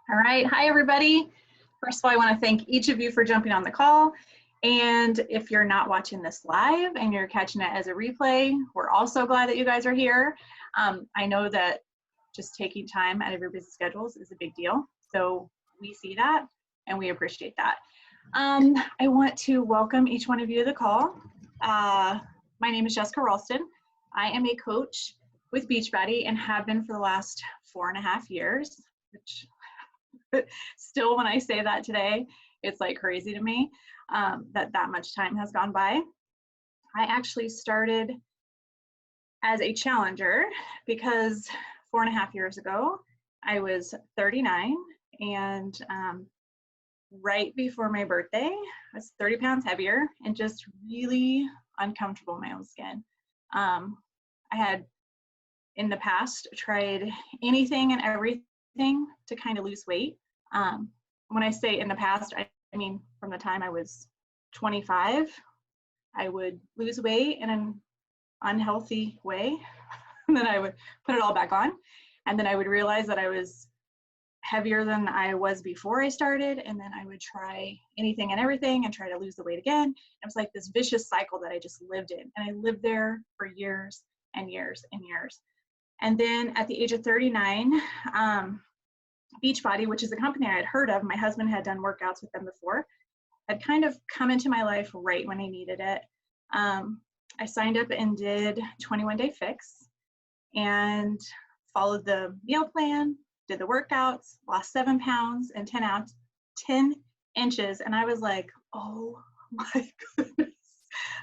All right. Hi, everybody. First of all, I want to thank each of you for jumping on the call. And if you're not watching this live and you're catching it as a replay, we're also glad that you guys are here. I know that just taking time out of your busy schedules is a big deal. So we see that and we appreciate that. I want to welcome each one of you to the call. My name is Jessica Ralston. I am a coach with Beachbody and have been for the last 4.5 years, which still, when I say that today, it's like crazy to me that much time has gone by. I actually started as a challenger because 4.5 years ago, I was 39 and right before my birthday, I was 30 pounds heavier and just really uncomfortable in my own skin. I had in the past tried anything and everything to kind of lose weight. When I say in the past, I mean from the time I was 25, I would lose weight in an unhealthy way, and then I would put it all back on, and then I would realize that I was heavier than I was before I started, and then I would try anything and everything and try to lose the weight again. It was like this vicious cycle that I just lived in, and I lived there for years and years and years. And then at the age of 39, Beachbody, which is a company I had heard of, my husband had done workouts with them before, had kind of come into my life right when I needed it. I signed up and did 21-day fix and followed the meal plan, did the workouts, lost 7 pounds and 10 inches. And I was like, oh my goodness,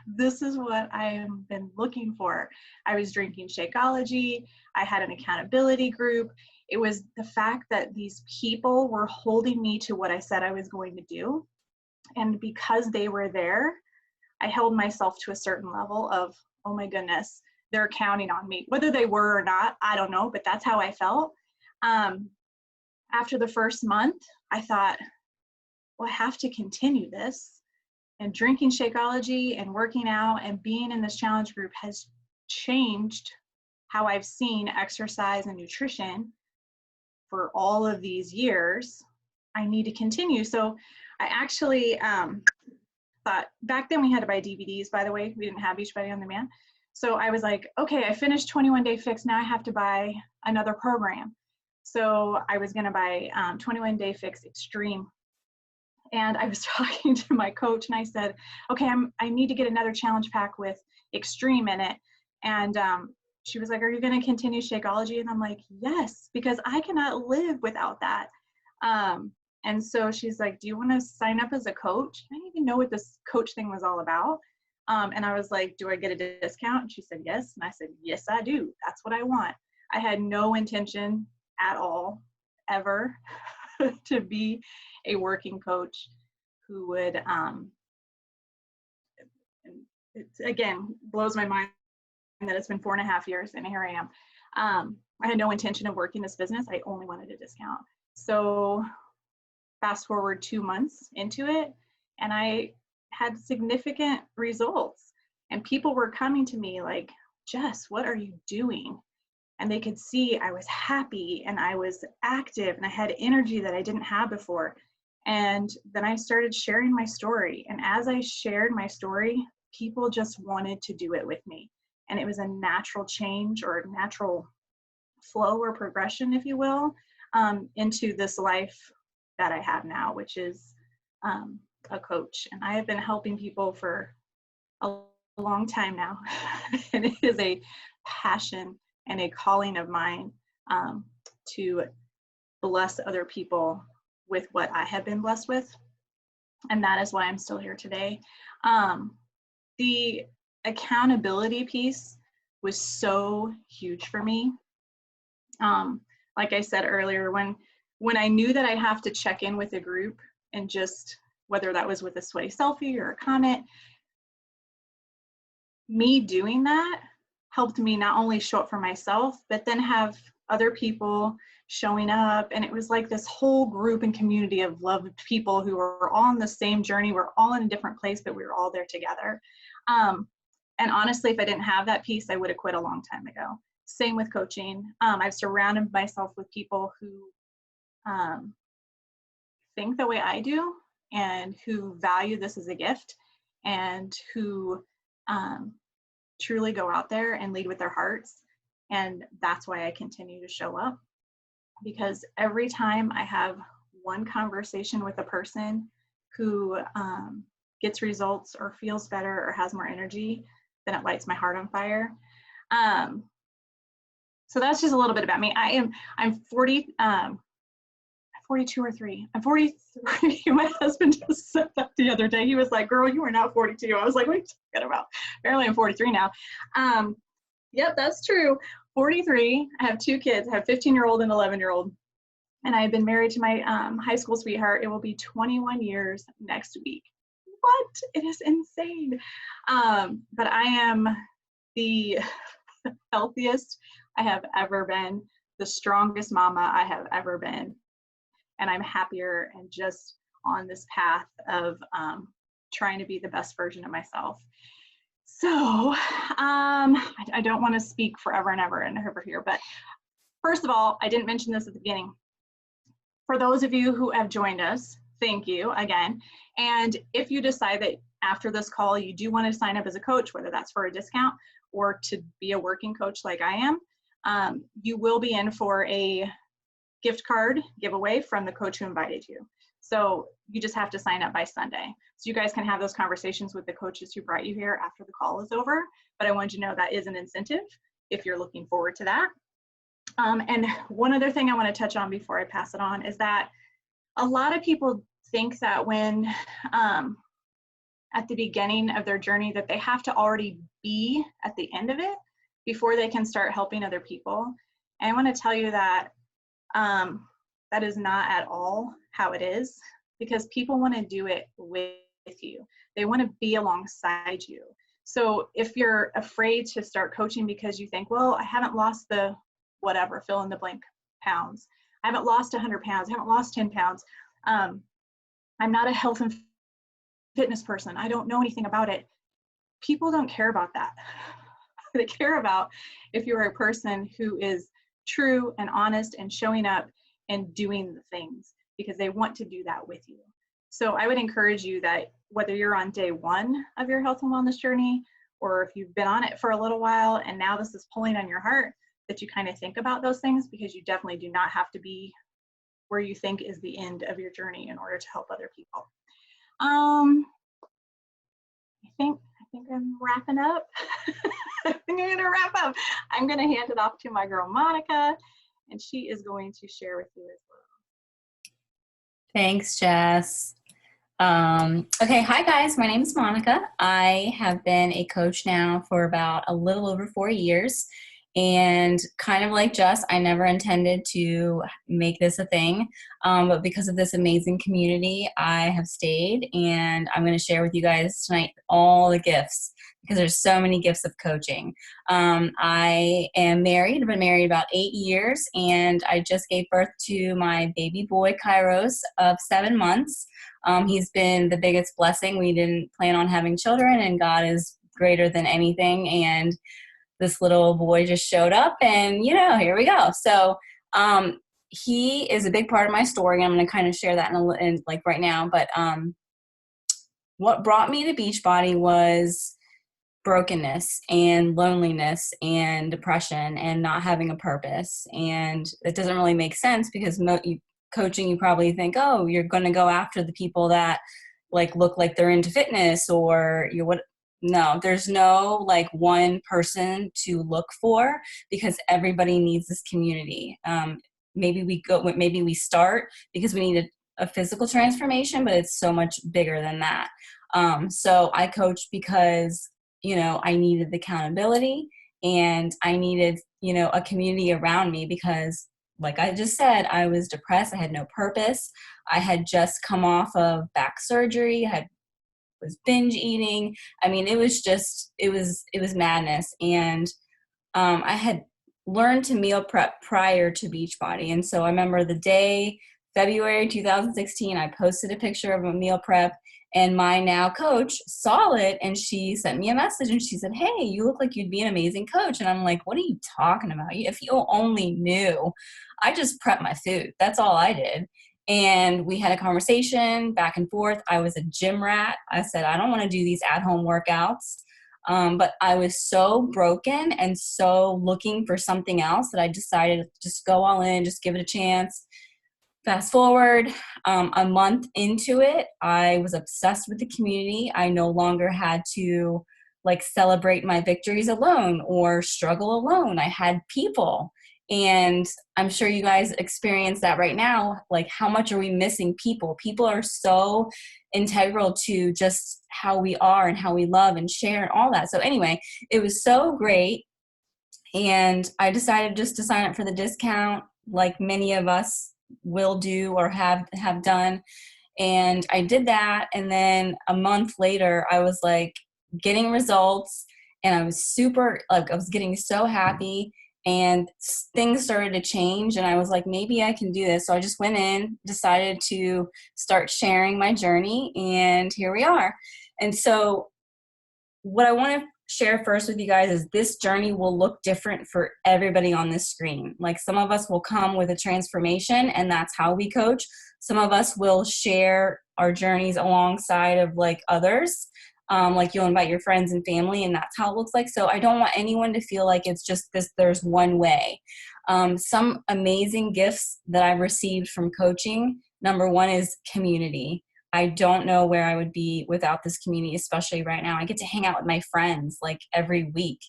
this is what I have been looking for. I was drinking Shakeology. I had an accountability group. It was the fact that these people were holding me to what I said I was going to do. And because they were there, I held myself to a certain level of, oh my goodness, they're counting on me. Whether they were or not, I don't know, but that's how I felt. After the first month, I thought, well, I have to continue this. And drinking Shakeology and working out and being in this challenge group has changed how I've seen exercise and nutrition for all of these years. I need to continue. So I actually thought, back then we had to buy DVDs, by the way. We didn't have Beachbody on Demand. So I was like, okay, I finished 21-day fix. Now I have to buy another program. So I was going to buy 21-day fix extreme. And I was talking to my coach and I said, okay, I need to get another challenge pack with extreme in it. And she was like, are you going to continue Shakeology? And I'm like, yes, because I cannot live without that. And so she's like, do you want to sign up as a coach? I didn't even know what this coach thing was all about. And I was like, do I get a discount? And she said, yes. And I said, yes, I do. That's what I want. I had no intention at all, ever, to be a working coach who would, it again, blows my mind that it's been 4.5 years and here I am. I had no intention of working this business. I only wanted a discount. So fast forward 2 months into it, and I had significant results. And people were coming to me like, Jess, what are you doing? And they could see I was happy and I was active and I had energy that I didn't have before. And then I started sharing my story. And as I shared my story, people just wanted to do it with me. And it was a natural change or a natural flow or progression, if you will, into this life that I have now, which is a coach. And I have been helping people for a long time now. And it is a passion and a calling of mine to bless other people with what I have been blessed with. And that is why I'm still here today. The accountability piece was so huge for me. Like I said earlier, when I knew that I have to check in with a group and just, whether that was with a sweaty selfie or a comment, me doing that helped me not only show up for myself, but then have other people showing up. And it was like this whole group and community of loved people who were all on the same journey. We're all in a different place, but we were all there together. And honestly, if I didn't have that piece, I would have quit a long time ago. Same with coaching. I've surrounded myself with people who think the way I do and who value this as a gift and who truly go out there and lead with their hearts. And that's why I continue to show up, because every time I have one conversation with a person who gets results or feels better or has more energy, then it lights my heart on fire. So that's just a little bit about me. I'm 40, 42 or 3. I'm 43. My husband just said that the other day. He was like, girl, you are not 42. I was like, what are you talking about? Apparently I'm 43 now. Yep, that's true. 43. I have 2 kids. I have a 15-year-old and 11-year-old. And I've been married to my high school sweetheart. It will be 21 years next week. What? It is insane. But I am the healthiest I have ever been, the strongest mama I have ever been. And I'm happier and just on this path of trying to be the best version of myself. So I don't want to speak forever and ever here, but first of all, I didn't mention this at the beginning. For those of you who have joined us, thank you again. And if you decide that after this call, you do want to sign up as a coach, whether that's for a discount or to be a working coach like I am, you will be in for a gift card giveaway from the coach who invited you. So you just have to sign up by Sunday. So you guys can have those conversations with the coaches who brought you here after the call is over. But I want you to know that is an incentive if you're looking forward to that. And one other thing I want to touch on before I pass it on is that a lot of people think that when at the beginning of their journey that they have to already be at the end of it before they can start helping other people. And I want to tell you that that is not at all how it is, because people want to do it with you. They want to be alongside you. So if you're afraid to start coaching because you think, well, I haven't lost the whatever, fill in the blank pounds. I haven't lost 100 pounds. I haven't lost 10 pounds. I'm not a health and fitness person. I don't know anything about it. People don't care about that. They care about if you're a person who is true and honest and showing up and doing the things, because they want to do that with you. So I would encourage you that whether you're on day 1 of your health and wellness journey, or if you've been on it for a little while and now this is pulling on your heart, that you kind of think about those things, because you definitely do not have to be where you think is the end of your journey in order to help other people. I think I'm wrapping up. I think I'm gonna wrap up. I'm gonna hand it off to my girl, Monica, and she is going to share with you as well. Thanks, Jess. Okay, hi guys, my name is Monica. I have been a coach now for about a little over 4 years. And kind of like Jess, I never intended to make this a thing, but because of this amazing community, I have stayed, and I'm going to share with you guys tonight all the gifts, because there's so many gifts of coaching. I am married. I've been married about 8 years, and I just gave birth to my baby boy, Kairos, of 7 months. He's been the biggest blessing. We didn't plan on having children, and God is greater than anything, and this little boy just showed up, and here we go. So he is a big part of my story. I'm going to kind of share that in like right now. But what brought me to Beachbody was brokenness and loneliness and depression and not having a purpose. And it doesn't really make sense, because coaching, you probably think, oh, you're going to go after the people that like look like they're into fitness, or no, there's no like one person to look for, because everybody needs this community. Maybe we start because we need a physical transformation, but it's so much bigger than that. So I coach because, I needed the accountability, and I needed, a community around me, because like I just said, I was depressed. I had no purpose. I had just come off of back surgery. I was binge eating. I mean, it was madness. And I had learned to meal prep prior to Beachbody. And so I remember the day, February 2016, I posted a picture of a meal prep, and my now coach saw it, and she sent me a message, and she said, hey, you look like you'd be an amazing coach. And I'm like, what are you talking about? If you only knew, I just prepped my food. That's all I did. And we had a conversation back and forth. I was a gym rat. I said, I don't want to do these at-home workouts. But I was so broken and so looking for something else that I decided to just go all in, just give it a chance. Fast forward a month into it, I was obsessed with the community. I no longer had to like celebrate my victories alone or struggle alone. I had people. And I'm sure you guys experience that right now. Like, how much are we missing people? People are so integral to just how we are and how we love and share and all that. So, anyway, it was so great. And I decided just to sign up for the discount, like many of us will do or have done. And I did that. And then a month later, I was like getting results, and I was super, like, I was getting so happy, and things started to change. And I was like, maybe I can do this. So I just went in, decided to start sharing my journey, and here we are. And so what I want to share first with you guys is this journey will look different for everybody on this screen. Like, some of us will come with a transformation, and that's how we coach. Some of us will share our journeys alongside of like others. Like, you'll invite your friends and family, and that's how it looks like. So I don't want anyone to feel like it's just this, there's one way. Some amazing gifts that I've received from coaching. Number one is community. I don't know where I would be without this community, especially right now. I get to hang out with my friends like every week.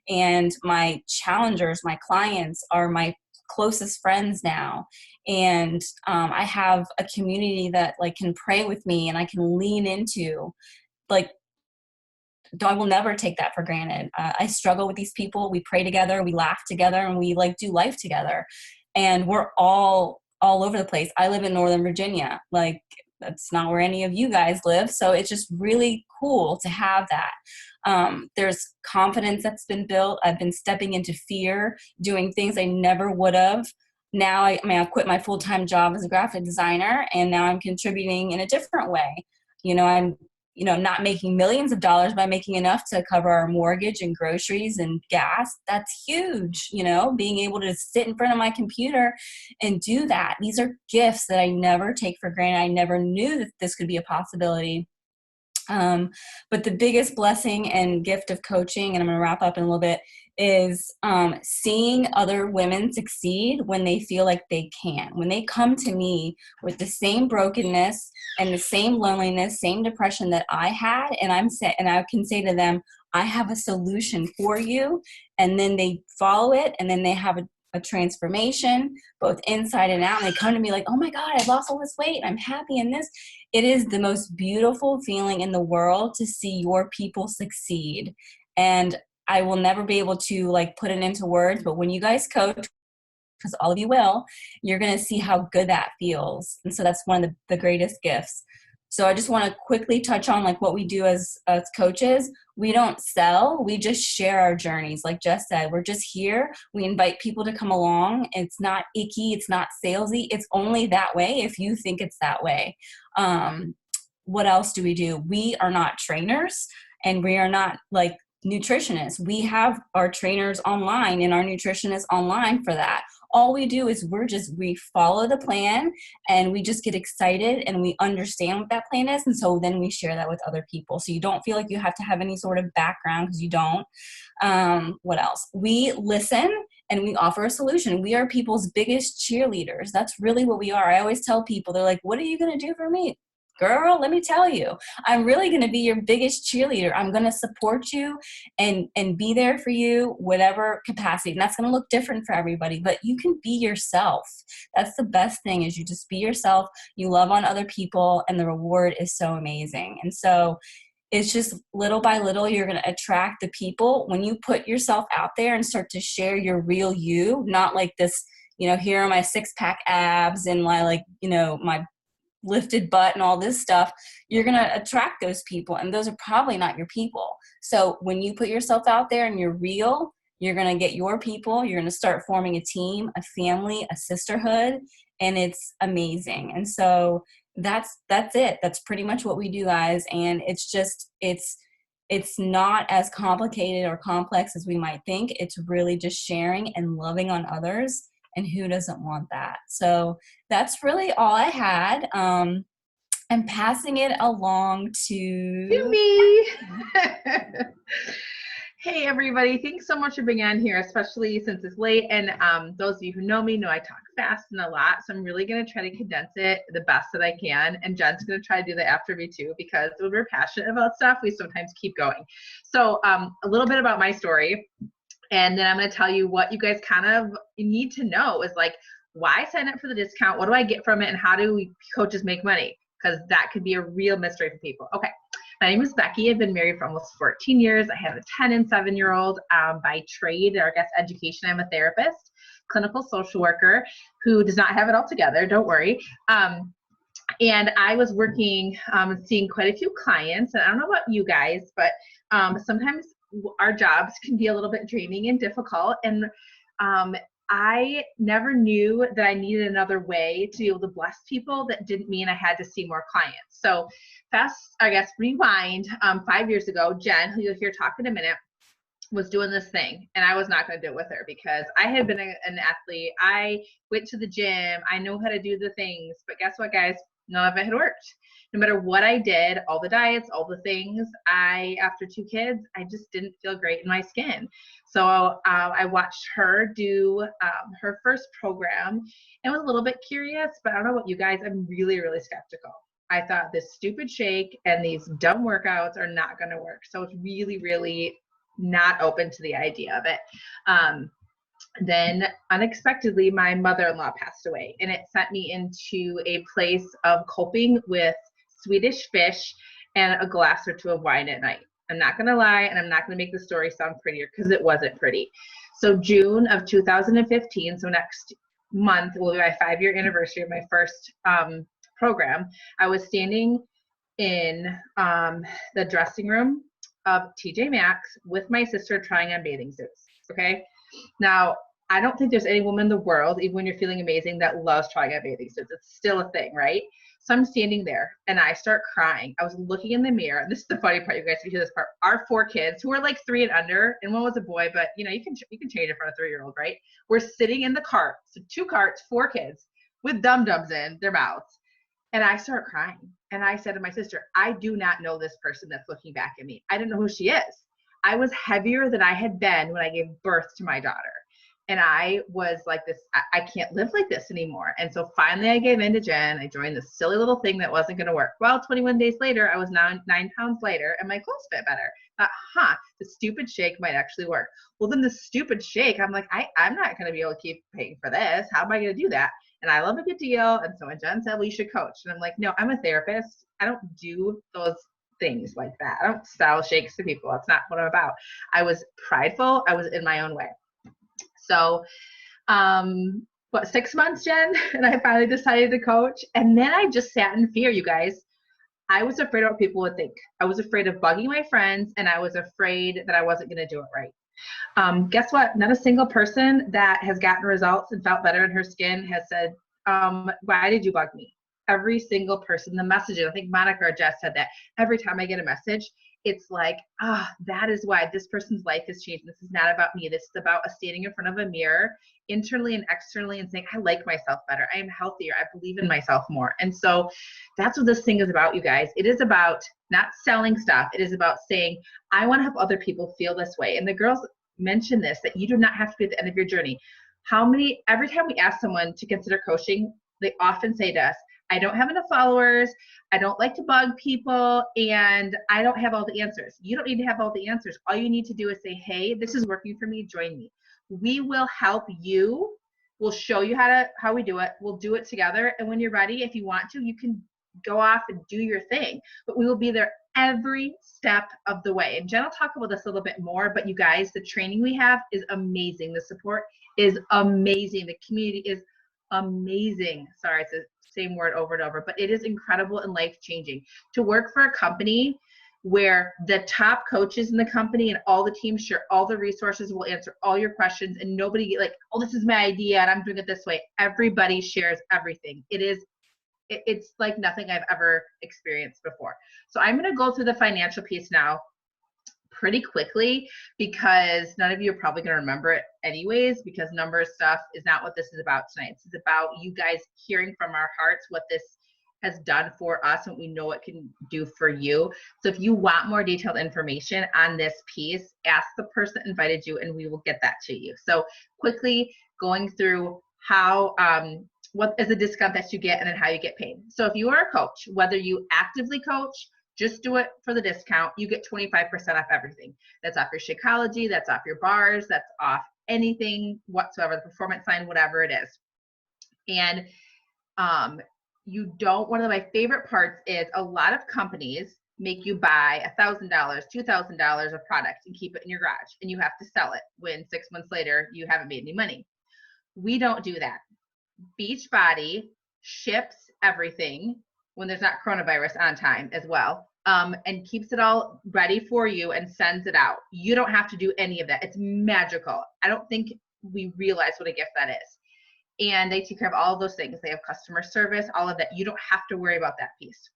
And my challengers, my clients are my closest friends now. And I have a community that like can pray with me and I can lean into. Like, I will never take that for granted. I struggle with these people. We pray together, we laugh together, and we like do life together. And we're all over the place. I live in Northern Virginia. Like, that's not where any of you guys live. So it's just really cool to have that. There's confidence that's been built. I've been stepping into fear, doing things I never would have. Now, I quit my full-time job as a graphic designer, and now I'm contributing in a different way. I'm not making millions of dollars, but making enough to cover our mortgage and groceries and gas. That's huge. Being able to sit in front of my computer and do that. These are gifts that I never take for granted. I never knew that this could be a possibility. But the biggest blessing and gift of coaching, and I'm going to wrap up in a little bit, is seeing other women succeed when they feel like they can. When they come to me with the same brokenness and the same loneliness, same depression that I had, and I can say to them, I have a solution for you. And then they follow it, and then they have a transformation, both inside and out. And they come to me like, oh my God, I lost all this weight. I'm happy in this. It is the most beautiful feeling in the world to see your people succeed. And I will never be able to like put it into words, but when you guys coach, because all of you will, you're going to see how good that feels. And so that's one of the greatest gifts. So I just want to quickly touch on like what we do as coaches. We don't sell, we just share our journeys. Like Jess said, we're just here. We invite people to come along. It's not icky, it's not salesy. It's only that way if you think it's that way. What else do we do? We are not trainers, and we are not like nutritionists. We have our trainers online and our nutritionists online for that. All we do is we follow the plan, and we just get excited and we understand what that plan is. And so then we share that with other people. So you don't feel like you have to have any sort of background, because you don't. What else? We listen and we offer a solution. We are people's biggest cheerleaders. That's really what we are. I always tell people, they're like, what are you going to do for me? Girl, let me tell you, I'm really going to be your biggest cheerleader. I'm going to support you and be there for you, whatever capacity. And that's going to look different for everybody, but you can be yourself. That's the best thing, is you just be yourself. You love on other people, and the reward is so amazing. And so it's just little by little, you're going to attract the people when you put yourself out there and start to share your real you, not like this, here are my 6-pack abs and my my lifted butt and all this stuff. You're going to attract those people, and those are probably not your people. So when you put yourself out there and you're real, you're going to get your people. You're going to start forming a team, a family, a sisterhood, and it's amazing. And so that's it. That's pretty much what we do, guys. And it's not as complicated or complex as we might think. It's really just sharing and loving on others and who doesn't want that? So that's really all I had. I'm passing it along To to me. Hey everybody, thanks so much for being on here, especially since it's late. And those of you who know me know I talk fast and a lot, so I'm really going to try to condense it the best that I can. And Jen's going to try to do that after me too, because when we're passionate about stuff, we sometimes keep going. So a little bit about my story, and then I'm going to tell you what you guys kind of need to know is like, why sign up for the discount? What do I get from it? And how do we coaches make money? Because that could be a real mystery for people. Okay. My name is Becky. I've been married for almost 14 years. I have a 10 and 7-year-old by trade, or I guess education. I'm a therapist, clinical social worker who does not have it all together. Don't worry. And I was working, seeing quite a few clients. And I don't know about you guys, but sometimes our jobs can be a little bit draining and difficult. And I never knew that I needed another way to be able to bless people that didn't mean I had to see more clients. So rewind 5 years ago, Jen, who you'll hear talk in a minute, was doing this thing, and I was not going to do it with her because I had been an athlete. I went to the gym. I know how to do the things, but guess what, guys? None of it had worked. No matter what I did, all the diets, all the things, after 2 kids, I just didn't feel great in my skin. So I watched her do her first program and was a little bit curious, but I don't know about you guys. I'm really, really skeptical. I thought this stupid shake and these dumb workouts are not going to work. So it's really, really not open to the idea of it. Then unexpectedly, my mother-in-law passed away, and it sent me into a place of coping with Swedish fish and a glass or 2 of wine at night. I'm not going to lie, and I'm not going to make the story sound prettier because it wasn't pretty. So June of 2015, so next month will be my 5-year anniversary of my first program. I was standing in the dressing room of TJ Maxx with my sister trying on bathing suits. Okay. Now, I don't think there's any woman in the world, even when you're feeling amazing, that loves trying on bathing suits. It's still a thing, right? So I'm standing there and I start crying. I was looking in the mirror. And this is the funny part, you guys, if you hear this part. Our 4 kids, who are like 3 and under, and one was a boy, but you know, you can change it for a 3-year-old, right? We're sitting in the cart. So 2 carts, 4 kids with dum-dums in their mouths. And I start crying. And I said to my sister, I do not know this person that's looking back at me. I didn't know who she is. I was heavier than I had been when I gave birth to my daughter. And I was like this, I can't live like this anymore. And so finally I gave in to Jen. I joined this silly little thing that wasn't going to work. Well, 21 days later, I was now 9 pounds lighter and my clothes fit better. Thought, the stupid shake might actually work. Well, then the stupid shake, I'm like, I'm not going to be able to keep paying for this. How am I going to do that? And I love a good deal. And so when Jen said, well, you should coach. And I'm like, no, I'm a therapist. I don't do those things like that. I don't sell shakes to people. That's not what I'm about. I was prideful. I was in my own way. So, 6 months, Jen? And I finally decided to coach. And then I just sat in fear, you guys. I was afraid of what people would think. I was afraid of bugging my friends, and I was afraid that I wasn't going to do it right. Guess what? Not a single person that has gotten results and felt better in her skin has said, why did you bug me? Every single person, the messages, I think Monica or Jess said that. Every time I get a message, it's like, that is why this person's life has changed. This is not about me. This is about us standing in front of a mirror, internally and externally, and saying, I like myself better. I am healthier. I believe in myself more. And so that's what this thing is about, you guys. It is about not selling stuff. It is about saying, I want to help other people feel this way. And the girls mentioned this, that you do not have to be at the end of your journey. Every time we ask someone to consider coaching, they often say to us, I don't have enough followers, I don't like to bug people, and I don't have all the answers. You don't need to have all the answers. All you need to do is say, hey, this is working for me, join me. We will help you. We'll show you how we do it. We'll do it together. And when you're ready, if you want to, you can go off and do your thing. But we will be there every step of the way. And Jen will talk about this a little bit more, but you guys, the training we have is amazing. The support is amazing. The community is amazing. Sorry, it's the same word over and over, but it is incredible and life-changing. To work for a company where the top coaches in the company and all the teams share all the resources, will answer all your questions, and nobody like, oh, this is my idea and I'm doing it this way. Everybody shares everything. It's like nothing I've ever experienced before. So I'm going to go through the financial piece now. pretty quickly, because none of you are probably going to remember it anyways, because number stuff is not what this is about tonight. This is about you guys hearing from our hearts what this has done for us and we know it can do for you. So if you want more detailed information on this piece, ask the person that invited you and we will get that to you. So quickly going through how, what is the discount that you get and then how you get paid. So if you are a coach, whether you actively coach, just do it for the discount, you get 25% off everything. That's off your Shakeology, that's off your bars, that's off anything whatsoever, the performance line, whatever it is. And you don't, one of my favorite parts is a lot of companies make you buy $1,000, $2,000 of product and keep it in your garage, and you have to sell it when 6 months later you haven't made any money. We don't do that. Beachbody ships everything when there's not coronavirus on time as well, and keeps it all ready for you and sends it out. You don't have to do any of that. It's magical. I don't think we realize what a gift that is. And they take care of all of those things. They have customer service, all of that. You don't have to worry about that piece.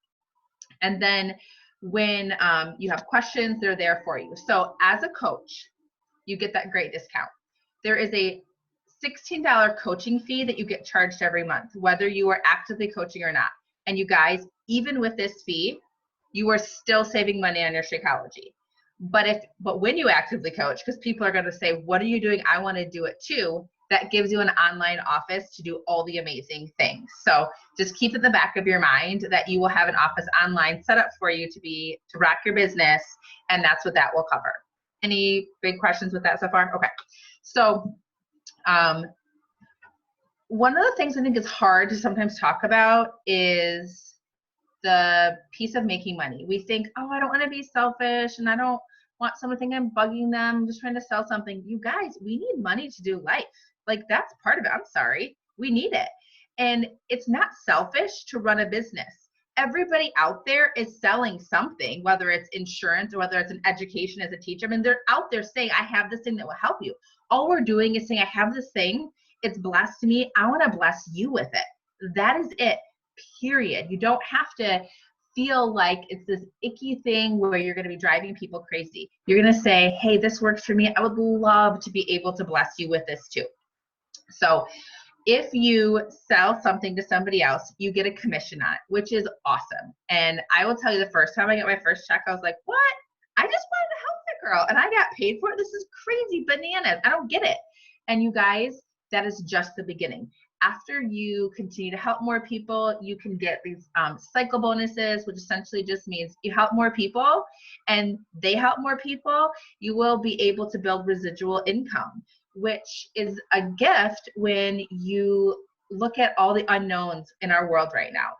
And then when you have questions, they're there for you. So as a coach, you get that great discount. There is a $16 coaching fee that you get charged every month, whether you are actively coaching or not. And you guys, even with this fee, you are still saving money on your Shakeology. But when you actively coach, because people are going to say, what are you doing? I want to do it too. That gives you an online office to do all the amazing things. So just keep in the back of your mind that you will have an office online set up for you to rock your business. And that's what that will cover. Any big questions with that so far? Okay. So one of the things I think is hard to sometimes talk about is the piece of making money. We think, oh, I don't want to be selfish and I don't want someone to think I'm bugging them. I'm just trying to sell something. You guys, we need money to do life. Like, that's part of it. I'm sorry. We need it. And it's not selfish to run a business. Everybody out there is selling something, whether it's insurance or whether it's an education as a teacher. I mean, they're out there saying, I have this thing that will help you. All we're doing is saying, I have this thing. It's blessed me. I want to bless you with it. That is it, period. You don't have to feel like it's this icky thing where you're going to be driving people crazy. You're going to say, hey, this works for me. I would love to be able to bless you with this too. So if you sell something to somebody else, you get a commission on it, which is awesome. And I will tell you, the first time I got my first check, I was like, what? I just wanted to help that girl and I got paid for it. This is crazy bananas. I don't get it. And you guys, that is just the beginning. After you continue to help more people, you can get these cycle bonuses, which essentially just means you help more people and they help more people. You will be able to build residual income, which is a gift when you look at all the unknowns in our world right now.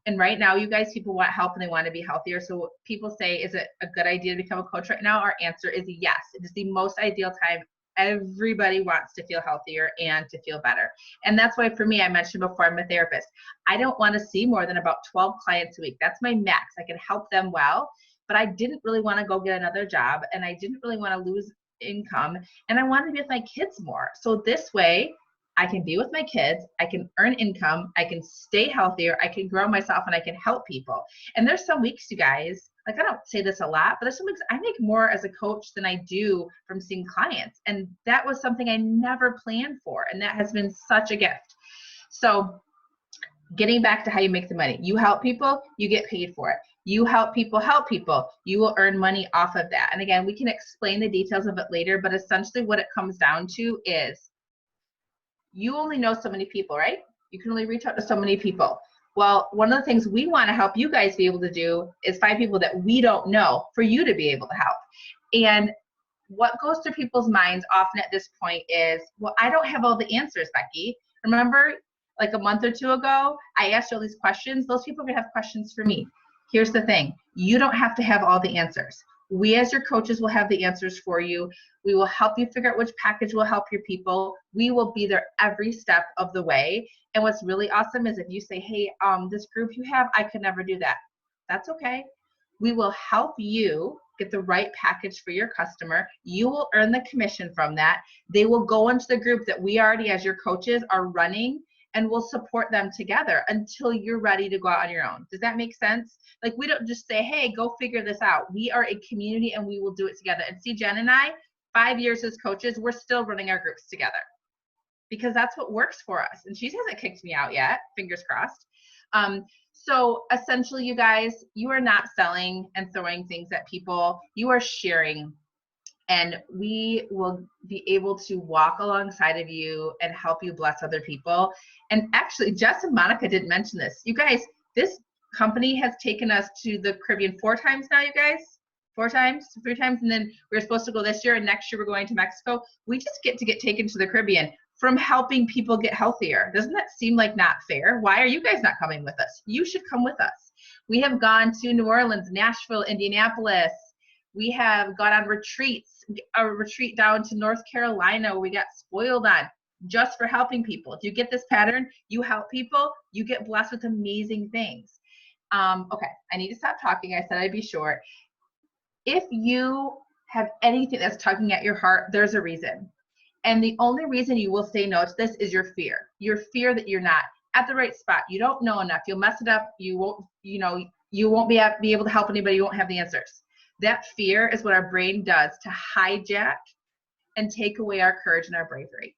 And right now, you guys, people want help and they want to be healthier. So people say, is it a good idea to become a coach right now? Our answer is yes. It is the most ideal time. Everybody wants to feel healthier and to feel better. And that's why for me, I mentioned before, I'm a therapist. I don't want to see more than about 12 clients a week. That's my max. I can help them well, but I didn't really want to go get another job and I didn't really want to lose income and I wanted to be with my kids more. So this way I can be with my kids, I can earn income, I can stay healthier, I can grow myself and I can help people. And there's some weeks, you guys, like I don't say this a lot, but there's some weeks I make more as a coach than I do from seeing clients. And that was something I never planned for. And that has been such a gift. So getting back to how you make the money, you help people, you get paid for it. You help people, you will earn money off of that. And again, we can explain the details of it later, but essentially what it comes down to is you only know so many people, right? You can only reach out to so many people. Well, one of the things we want to help you guys be able to do is find people that we don't know for you to be able to help. And what goes through people's minds often at this point is, well, I don't have all the answers, Becky. Remember, like a month or two ago, I asked you all these questions. Those people are going to have questions for me. Here's the thing. You don't have to have all the answers. We as your coaches will have the answers for you. We will help you figure out which package will help your people. We will be there every step of the way. And what's really awesome is if you say, hey, this group you have, I could never do that. That's okay. We will help you get the right package for your customer. You will earn the commission from that. They will go into the group that we already, as your coaches, are running and we'll support them together until you're ready to go out on your own. Does that make sense? Like, we don't just say, hey, go figure this out. We are a community and we will do it together. And see, Jen and I, 5 years as coaches, we're still running our groups together because that's what works for us. And she hasn't kicked me out yet, fingers crossed. So essentially, you guys, you are not selling and throwing things at people. You are sharing. And we will be able to walk alongside of you and help you bless other people. And actually, Jess and Monica didn't mention this. You guys, this company has taken us to the Caribbean 4 times now, you guys. 4 times, 3 times, and then we were supposed to go this year, and next year we're going to Mexico. We just get taken to the Caribbean from helping people get healthier. Doesn't that seem like not fair? Why are you guys not coming with us? You should come with us. We have gone to New Orleans, Nashville, Indianapolis. We have gone on retreats, a retreat down to North Carolina where we got spoiled on just for helping people. If you get this pattern, you help people, you get blessed with amazing things. Okay, I need to stop talking. I said I'd be short. If you have anything that's tugging at your heart, there's a reason. And the only reason you will say no to this is your fear that you're not at the right spot. You don't know enough. You'll mess it up. You won't, you won't be able to help anybody. You won't have the answers. That fear is what our brain does to hijack and take away our courage and our bravery.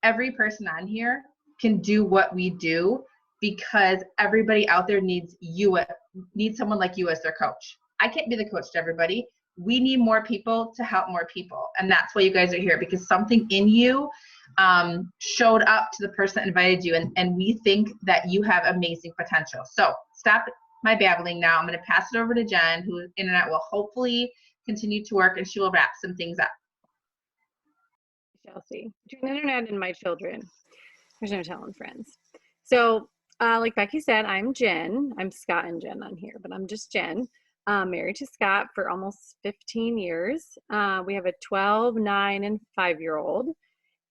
Every person on here can do what we do because everybody out there needs someone like you as their coach. I can't be the coach to everybody. We need more people to help more people. And that's why you guys are here, because something in you showed up to the person that invited you. And we think that you have amazing potential. So stop my babbling now. I'm going to pass it over to Jen, whose internet will hopefully continue to work, and she will wrap some things up. Chelsea, between the internet and my children, there's no telling, friends. So like Becky said, I'm Jen. I'm Scott and Jen on here, but I'm just Jen. Married to Scott for almost 15 years. We have a 12, 9, and 5-year-old.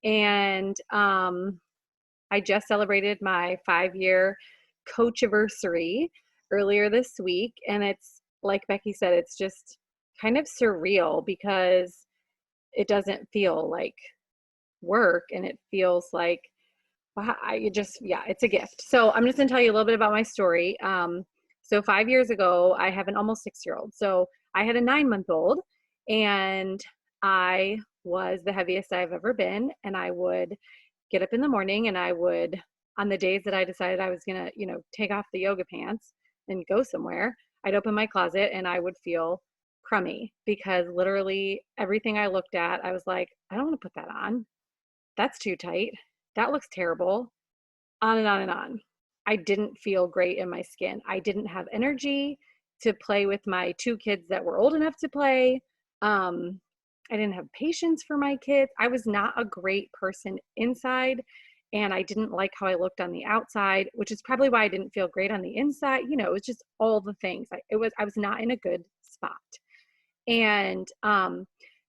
And I just celebrated my 5-year coach anniversary earlier this week. And it's, like Becky said, it's just kind of surreal because it doesn't feel like work, and it feels like, wow, it's a gift. So I'm just gonna tell you a little bit about my story. So 5 years ago, I have an almost 6-year-old. So I had a 9-month-old, and I was the heaviest I've ever been. And I would get up in the morning, and I would, on the days that I decided I was gonna, take off the yoga pants and go somewhere, I'd open my closet and I would feel crummy because literally everything I looked at, I was like, I don't want to put that on. That's too tight. That looks terrible. On and on and on. I didn't feel great in my skin. I didn't have energy to play with my 2 kids that were old enough to play. I didn't have patience for my kids. I was not a great person inside, and I didn't like how I looked on the outside, which is probably why I didn't feel great on the inside. It was just all the things. I was not in a good spot. And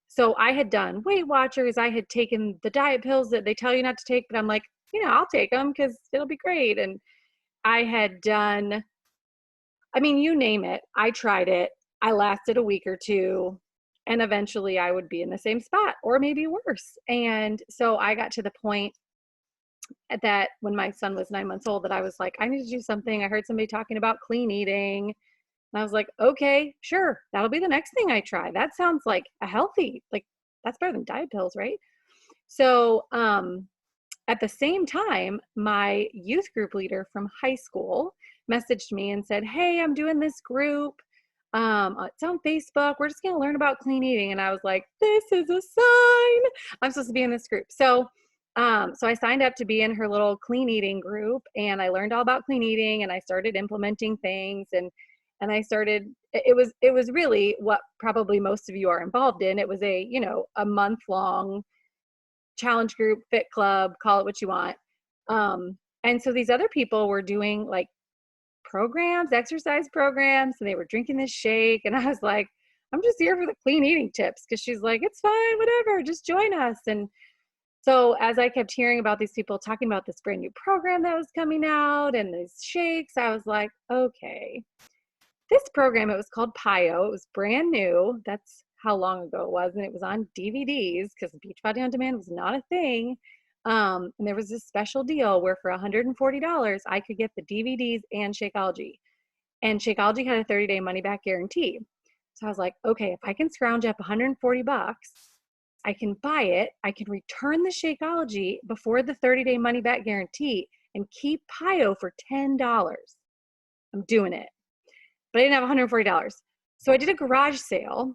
so I had done Weight Watchers. I had taken the diet pills that they tell you not to take, but I'm like, I'll take them because it'll be great. And I had done, you name it. I tried it. I lasted a week or 2, and eventually I would be in the same spot or maybe worse. And so I got to the point that when my son was 9 months old that I was like, I need to do something. I heard somebody talking about clean eating. And I was like, okay, sure. That'll be the next thing I try. That sounds like a healthy, that's better than diet pills, right? So at the same time, my youth group leader from high school messaged me and said, hey, I'm doing this group. It's on Facebook. We're just going to learn about clean eating. And I was like, this is a sign. I'm supposed to be in this group. So I signed up to be in her little clean eating group, and I learned all about clean eating, and I started implementing things, and I started, it was really what probably most of you are involved in. It was a month-long challenge group, fit club, call it what you want. And so these other people were doing programs, exercise programs, and they were drinking this shake. And I was like, I'm just here for the clean eating tips. Cause she's like, it's fine, whatever, just join us. And so as I kept hearing about these people talking about this brand new program that was coming out and these shakes, I was like, okay, this program, it was called PIO. It was brand new. That's how long ago it was. And it was on DVDs because Beachbody On Demand was not a thing. And there was this special deal where for $140, I could get the DVDs and Shakeology. And Shakeology had a 30-day money-back guarantee. So I was like, okay, if I can scrounge up $140, I can buy it. I can return the Shakeology before the 30-day money-back guarantee and keep Pio for $10. I'm doing it. But I didn't have $140. So I did a garage sale,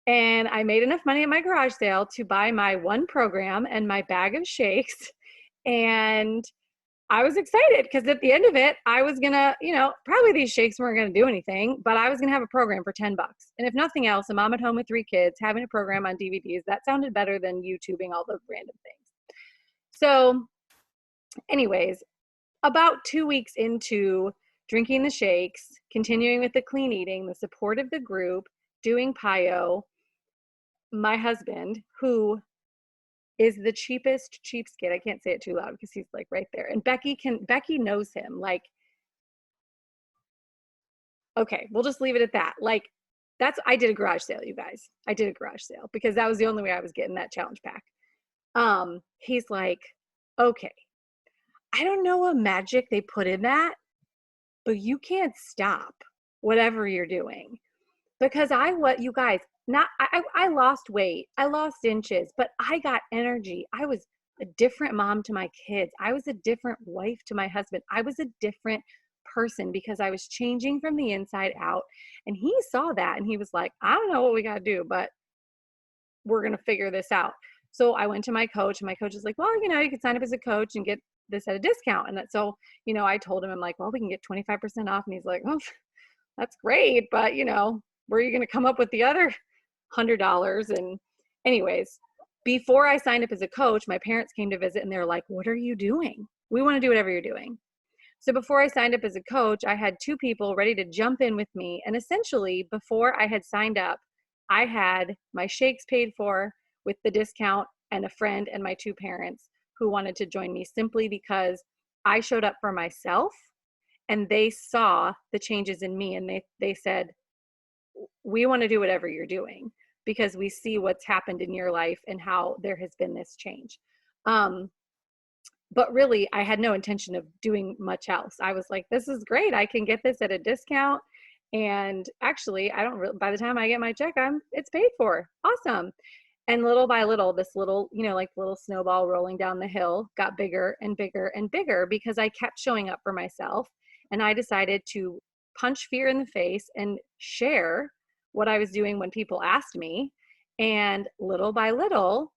and I made enough money at my garage sale to buy my one program and my bag of shakes. And I was excited because at the end of it, I was going to, probably these shakes weren't going to do anything, but I was going to have a program for $10. And if nothing else, a mom at home with 3 kids having a program on DVDs, that sounded better than YouTubing all the random things. So anyways, about 2 weeks into drinking the shakes, continuing with the clean eating, the support of the group, doing Pio, my husband, who is the cheapest cheapskate. I can't say it too loud because he's like right there. And Becky knows him. Like, okay, we'll just leave it at that. Like, I did a garage sale, you guys. I did a garage sale because that was the only way I was getting that challenge pack. He's like, okay, I don't know what magic they put in that, but you can't stop whatever you're doing. Because I lost weight, I lost inches, but I got energy. I was a different mom to my kids. I was a different wife to my husband. I was a different person because I was changing from the inside out. And he saw that and he was like, I don't know what we got to do, but we're going to figure this out. So I went to my coach, and my coach is like, well, you can sign up as a coach and get this at a discount. And so, I told him, I'm like, well, we can get 25% off. And he's like, oh, that's great. But, where are you going to come up with the other $100? And anyways, before I signed up as a coach, my parents came to visit and they're like, what are you doing? We want to do whatever you're doing. So before I signed up as a coach, I had 2 people ready to jump in with me. And essentially before I had signed up, I had my shakes paid for with the discount and a friend and my 2 parents who wanted to join me simply because I showed up for myself and they saw the changes in me. And they said, we want to do whatever you're doing because we see what's happened in your life and how there has been this change. But really, I had no intention of doing much else. I was like, this is great. I can get this at a discount. And actually, by the time I get my check, it's paid for. Awesome. And little by little, this little, little snowball rolling down the hill got bigger and bigger and bigger because I kept showing up for myself. And I decided to punch fear in the face and share what I was doing when people asked me. And little by little,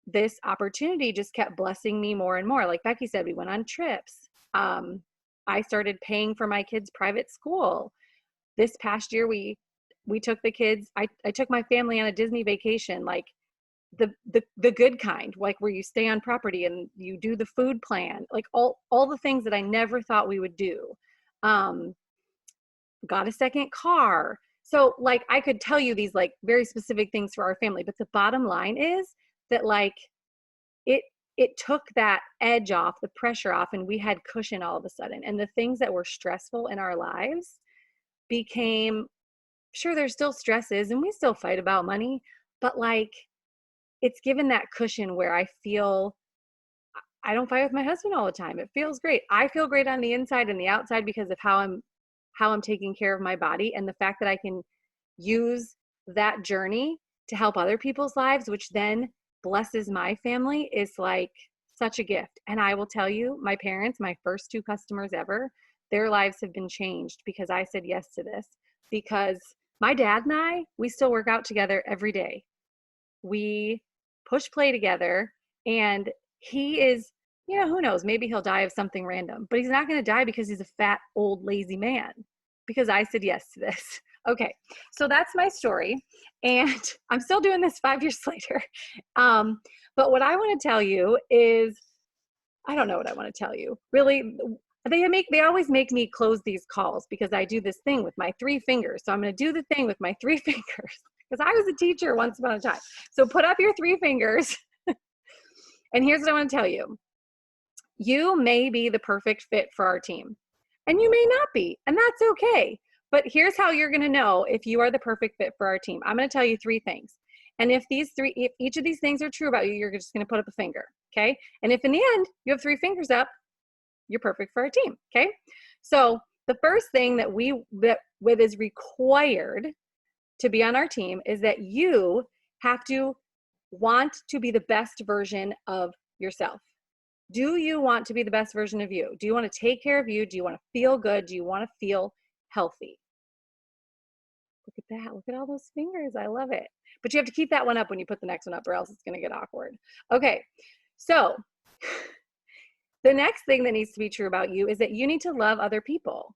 this opportunity just kept blessing me more and more. Like Becky said, we went on trips. I started paying for my kids' private school. This past year, we took the kids, I took my family on a Disney vacation, like the good kind, like where you stay on property and you do the food plan, like all the things that I never thought we would do. Got a second car. So like I could tell you these like very specific things for our family, but the bottom line is that like it took that edge off, the pressure off, and we had cushion all of a sudden. And the things that were stressful in our lives became, sure, there's still stresses and we still fight about money, but like it's given that cushion where I feel I don't fight with my husband all the time. It feels great. I feel great on the inside and the outside because of how I'm taking care of my body, and the fact that I can use that journey to help other people's lives, which then blesses my family, is like such a gift. And I will tell you, my parents, my first 2 customers ever, their lives have been changed because I said yes to this. Because my dad and we still work out together every day. We push play together, and he is, who knows, maybe he'll die of something random, but he's not going to die because he's a fat, old, lazy man, because I said yes to this. Okay, so that's my story, and I'm still doing this 5 years later. But what I want to tell you is, I don't know what I want to tell you. Really, they always make me close these calls because I do this thing with my 3 fingers. So I'm going to do the thing with my 3 fingers because I was a teacher once upon a time. So put up your 3 fingers. And here's what I want to tell you. You may be the perfect fit for our team, and you may not be, and that's okay. But here's how you're going to know if you are the perfect fit for our team. I'm going to tell you 3 things. And if each of these things are true about you, you're just going to put up a finger. Okay. And if in the end you have 3 fingers up, you're perfect for our team. Okay. So the first thing that is required to be on our team is that you have to want to be the best version of yourself. Do you want to be the best version of you? Do you want to take care of you? Do you want to feel good? Do you want to feel healthy? Look at that. Look at all those fingers. I love it. But you have to keep that one up when you put the next one up, or else it's going to get awkward. Okay. So the next thing that needs to be true about you is that you need to love other people.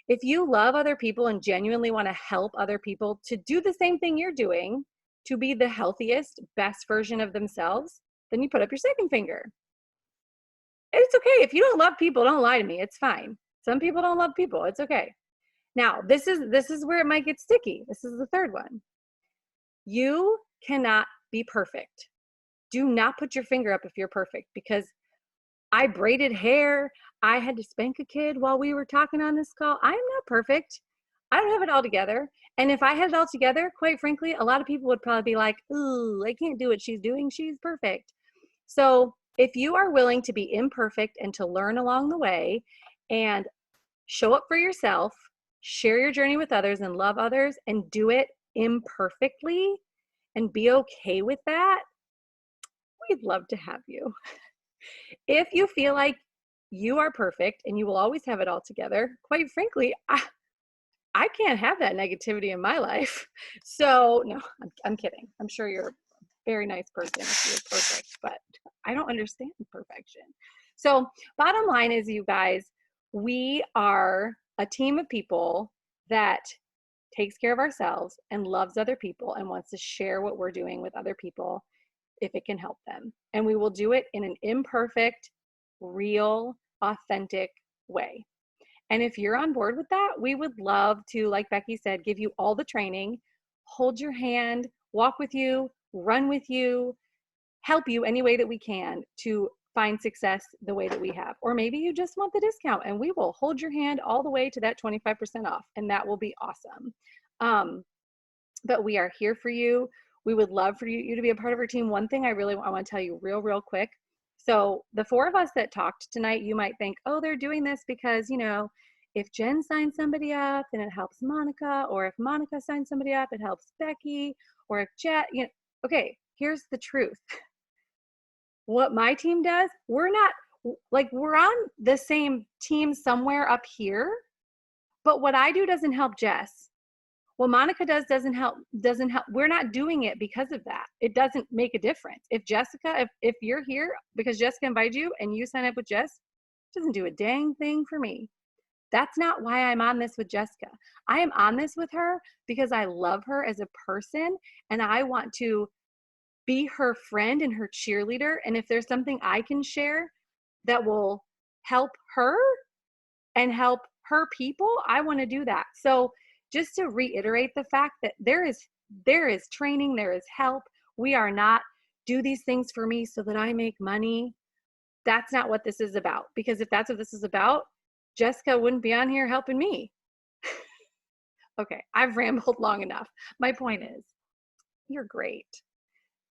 If you love other people and genuinely want to help other people to do the same thing you're doing, to be the healthiest, best version of themselves, then you put up your second finger. It's okay. If you don't love people, don't lie to me. It's fine. Some people don't love people. It's okay. Now, this is where it might get sticky. This is the third one. You cannot be perfect. Do not put your finger up if you're perfect, because I braided hair. I had to spank a kid while we were talking on this call. I am not perfect. I don't have it all together. And if I had it all together, quite frankly, a lot of people would probably be like, ooh, I can't do what she's doing. She's perfect. So if you are willing to be imperfect and to learn along the way and show up for yourself, share your journey with others and love others and do it imperfectly and be okay with that, we'd love to have you. If you feel like you are perfect and you will always have it all together, quite frankly, I can't have that negativity in my life. So no, I'm kidding. I'm sure you're a very nice person if you're perfect, but I don't understand perfection. So bottom line is, you guys, we are a team of people that takes care of ourselves and loves other people and wants to share what we're doing with other people if it can help them. And we will do it in an imperfect, real, authentic way. And if you're on board with that, we would love to, like Becky said, give you all the training, hold your hand, walk with you, run with you, help you any way that we can to find success the way that we have. Or maybe you just want the discount and we will hold your hand all the way to that 25% off, and that will be awesome. But we are here for you. We would love for you to be a part of our team. One thing I want to tell you real quick. So the 4 of us that talked tonight, you might think, oh, they're doing this because, you know, if Jen signs somebody up, then it helps Monica, or if Monica signs somebody up, it helps Becky, or if Jet, you know, okay, here's the truth. What my team does, we're on the same team somewhere up here, but what I do doesn't help Jess. What Monica does doesn't help. We're not doing it because of that. It doesn't make a difference. If Jessica, if you're here because Jessica invited you and you sign up with Jess, it doesn't do a dang thing for me. That's not why I'm on this with Jessica. I am on this with her because I love her as a person and I want to be her friend and her cheerleader. And if there's something I can share that will help her and help her people, I want to do that. So just to reiterate the fact that there is training, there is help. We are not do these things for me so that I make money. That's not what this is about. Because if that's what this is about, Jessica wouldn't be on here helping me. Okay, I've rambled long enough. My point is, you're great.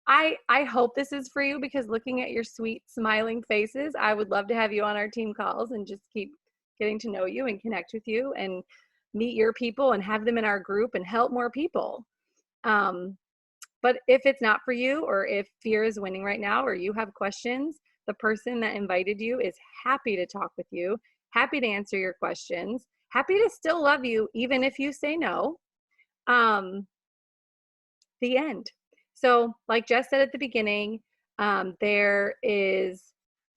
I hope this is for you, because looking at your sweet smiling faces, I would love to have you on our team calls and just keep getting to know you and connect with you and meet your people and have them in our group and help more people. But if it's not for you, or if fear is winning right now, or you have questions, the person that invited you is happy to talk with you, happy to answer your questions, happy to still love you even if you say no. The end. So like Jess said at the beginning, there is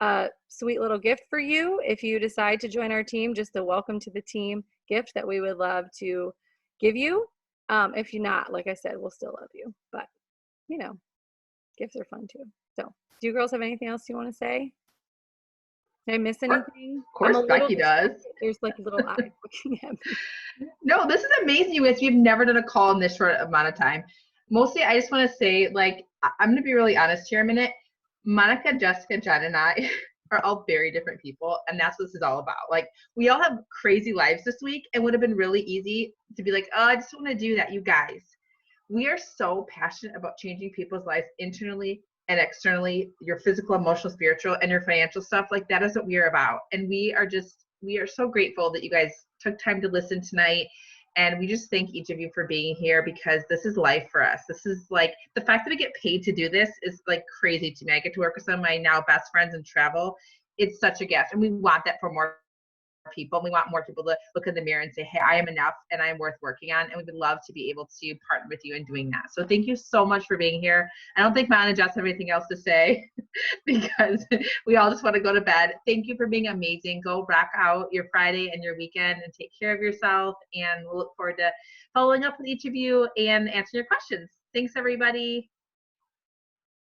a sweet little gift for you if you decide to join our team, just a welcome to the team gift that we would love to give you. If you're not, like I said, we'll still love you, but you know, gifts are fun too. So do you girls have anything else you want to say? Did I miss anything? Of course, Becky does. There's like a little eye looking at me. No, this is amazing, you guys. We've never done a call in this short amount of time. Mostly, I just want to say, like, I'm going to be really honest here a minute. Monica, Jessica, Jen, and I are all very different people, and that's what this is all about. Like, we all have crazy lives this week, and would have been really easy to be like, oh, I just want to do that, you guys. We are so passionate about changing people's lives internally, and externally, your physical, emotional, spiritual, and your financial stuff. Like that is what we are about. And we are so grateful that you guys took time to listen tonight. And we just thank each of you for being here, because this is life for us. This is like, the fact that I get paid to do this is like crazy to me. I get to work with some of my now best friends and travel. It's such a gift. And we want that for more people. We want more people to look in the mirror and say, hey, I am enough and I am worth working on. And we would love to be able to partner with you in doing that. So thank you so much for being here. I don't think Mon and Jess have anything else to say because we all just want to go to bed. Thank you for being amazing. Go rock out your Friday and your weekend and take care of yourself. And we'll look forward to following up with each of you and answering your questions. Thanks, everybody.